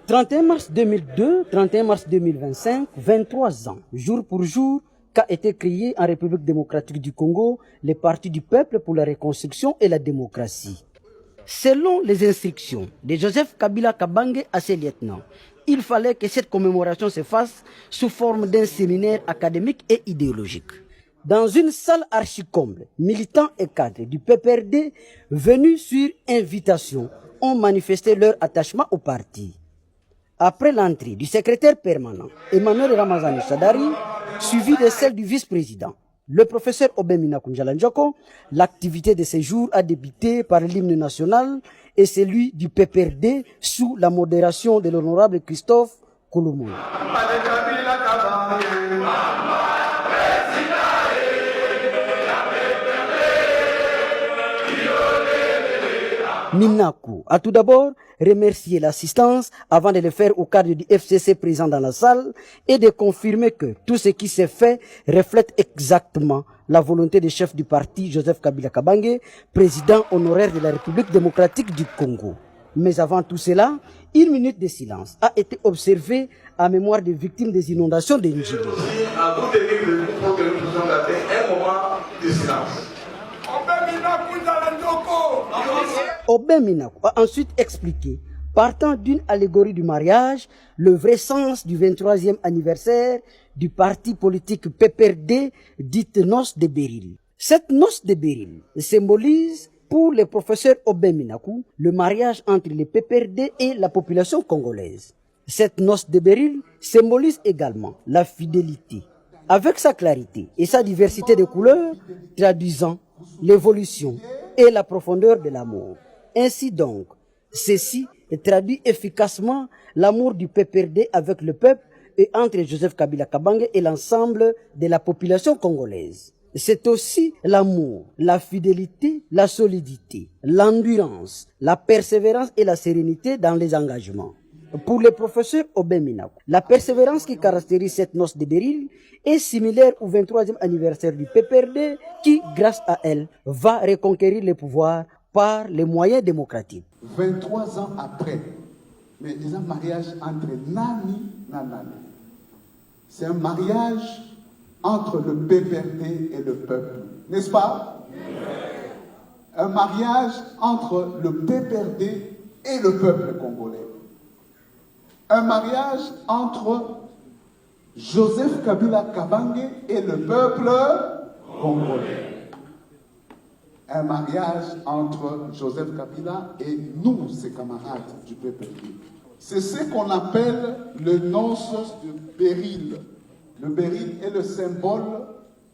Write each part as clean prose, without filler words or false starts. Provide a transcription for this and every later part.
31 mars 2002, 31 mars 2025, 23 ans, jour pour jour, qu'a été créé en République démocratique du Congo le Parti du peuple pour la reconstruction et la démocratie. Selon les instructions de Joseph Kabila Kabange à ses lieutenants, il fallait que cette commémoration se fasse sous forme d'un séminaire académique et idéologique. Dans une salle archi-comble, militants et cadres du PPRD venus sur invitation ont manifesté leur attachement au parti. Après l'entrée du secrétaire permanent Emmanuel Ramazani Shadari, suivi de celle du vice-président, le professeur Obemina Kunjalanjoko, l'activité de ce jour a débuté par l'hymne national et celui du PPRD sous la modération de l'honorable Christophe Kouloumouni. Minaku a tout d'abord remercié l'assistance avant de le faire au cadre du FCC présent dans la salle et de confirmer que tout ce qui s'est fait reflète exactement la volonté du chef du parti Joseph Kabila Kabange, président honoraire de la République démocratique du Congo. Mais avant tout cela, une minute de silence a été observée en mémoire des victimes des inondations de Njili. À vous de livres, il faut que nous faisons un moment de silence. Obemina a ensuite expliqué, partant d'une allégorie du mariage, le vrai sens du 23e anniversaire du parti politique PPRD, dite noce de Béril. Cette noce de Béril symbolise pour le professeur Obeminaku le mariage entre le PPRD et la population congolaise. Cette noce de Béril symbolise également la fidélité, avec sa clarité et sa diversité de couleurs, traduisant l'évolution et la profondeur de l'amour. Ainsi donc, ceci traduit efficacement l'amour du PPRD avec le peuple et entre Joseph Kabila Kabange et l'ensemble de la population congolaise. C'est aussi l'amour, la fidélité, la solidité, l'endurance, la persévérance et la sérénité dans les engagements. Pour le professeur Obemina, la persévérance qui caractérise cette noce de Béril est similaire au 23e anniversaire du PPRD qui, grâce à elle, va reconquérir le pouvoir par les moyens démocratiques. 23 ans après, mais il y a un mariage entre Nani et Nani. C'est un mariage entre le PPRD et le peuple, n'est-ce pas? Un mariage entre le PPRD et le peuple congolais. Un mariage entre Joseph Kabila Kabange et le peuple congolais. Un mariage entre Joseph Kabila et nous, ses camarades du PPRD. C'est ce qu'on appelle le noce de Béril. Le Béril est le symbole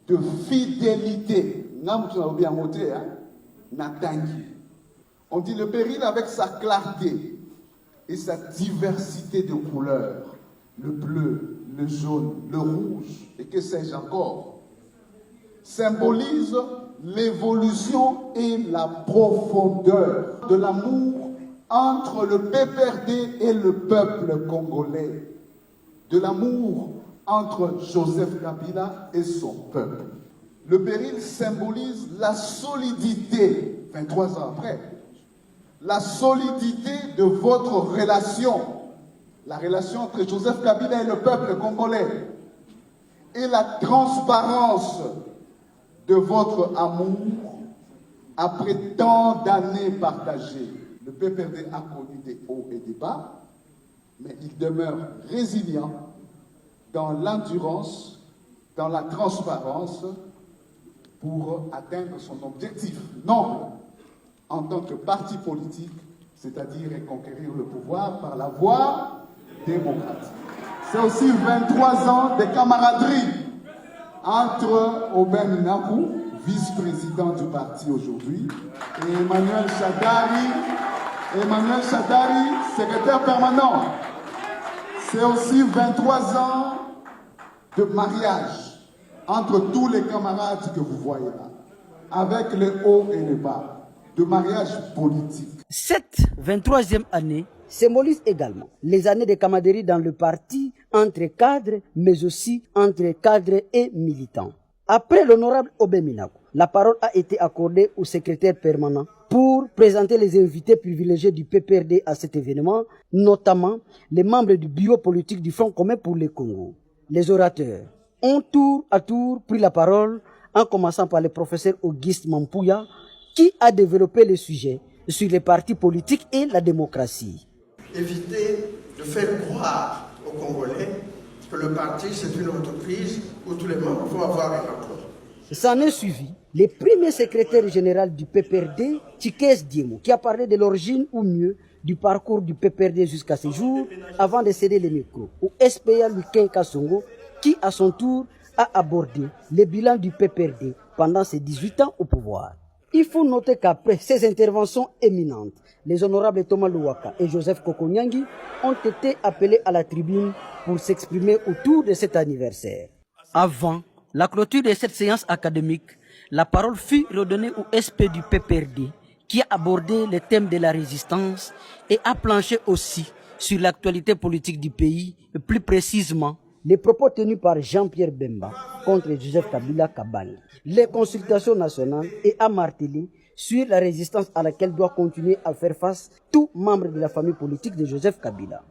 de fidélité. On dit le Béril avec sa clarté et sa diversité de couleurs, le bleu, le jaune, le rouge, et que sais-je encore, symbolise l'évolution et la profondeur de l'amour entre le PPRD et le peuple congolais, de l'amour entre Joseph Kabila et son peuple. Le Béril symbolise la solidité, 23 ans après, la solidité de votre relation, la relation entre Joseph Kabila et le peuple congolais, et la transparence de votre amour après tant d'années partagées. Le PPRD a connu des hauts et des bas, mais il demeure résilient dans l'endurance, dans la transparence pour atteindre son objectif noble en tant que parti politique, c'est-à-dire conquérir le pouvoir par la voie démocratique. C'est aussi 23 ans de camaraderie entre Aubin Nakou, vice-président du parti aujourd'hui, et Emmanuel Shadari, secrétaire permanent. C'est aussi 23 ans de mariage entre tous les camarades que vous voyez là, avec le haut et le bas, de mariage politique. Cette 23e année symbolise également les années de camaraderie dans le parti entre cadres, mais aussi entre cadres et militants. Après l'honorable Obemina, la parole a été accordée au secrétaire permanent pour présenter les invités privilégiés du PPRD à cet événement, notamment les membres du bureau politique du Front commun pour le Congo. Les orateurs ont tour à tour pris la parole, en commençant par le professeur Auguste Mampouya, qui a développé le sujet sur les partis politiques et la démocratie. Éviter de faire croire aux Congolais que le parti, c'est une entreprise où tous les membres vont avoir un emploi. S'en est suivi le premier secrétaire général du PPRD, Tchikes Diemo, qui a parlé de l'origine ou mieux du parcours du PPRD jusqu'à ce jour, avant de céder les micros au SPA Lukin Kassongo, qui à son tour a abordé le bilan du PPRD pendant ses 18 ans au pouvoir. Il faut noter qu'après ces interventions éminentes, les honorables Thomas Louaka et Joseph Kokonyangi ont été appelés à la tribune pour s'exprimer autour de cet anniversaire. Avant la clôture de cette séance académique, la parole fut redonnée au SP du PPRD qui a abordé le thème de la résistance et a planché aussi sur l'actualité politique du pays, et plus précisément les propos tenus par Jean-Pierre Bemba contre Joseph Kabila Kabange, les consultations nationales et a martelé sur la résistance à laquelle doit continuer à faire face tout membre de la famille politique de Joseph Kabila.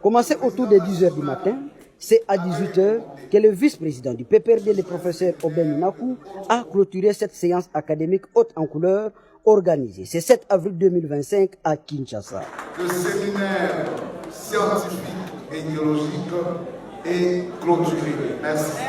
Commencé autour des 10h du matin, c'est à 18h que le vice-président du PPRD, le professeur Oben Nakou, a clôturé cette séance académique haute en couleur organisée. C'est 7 avril 2025 à Kinshasa. Le séminaire scientifique et idéologique est clôturé. Merci.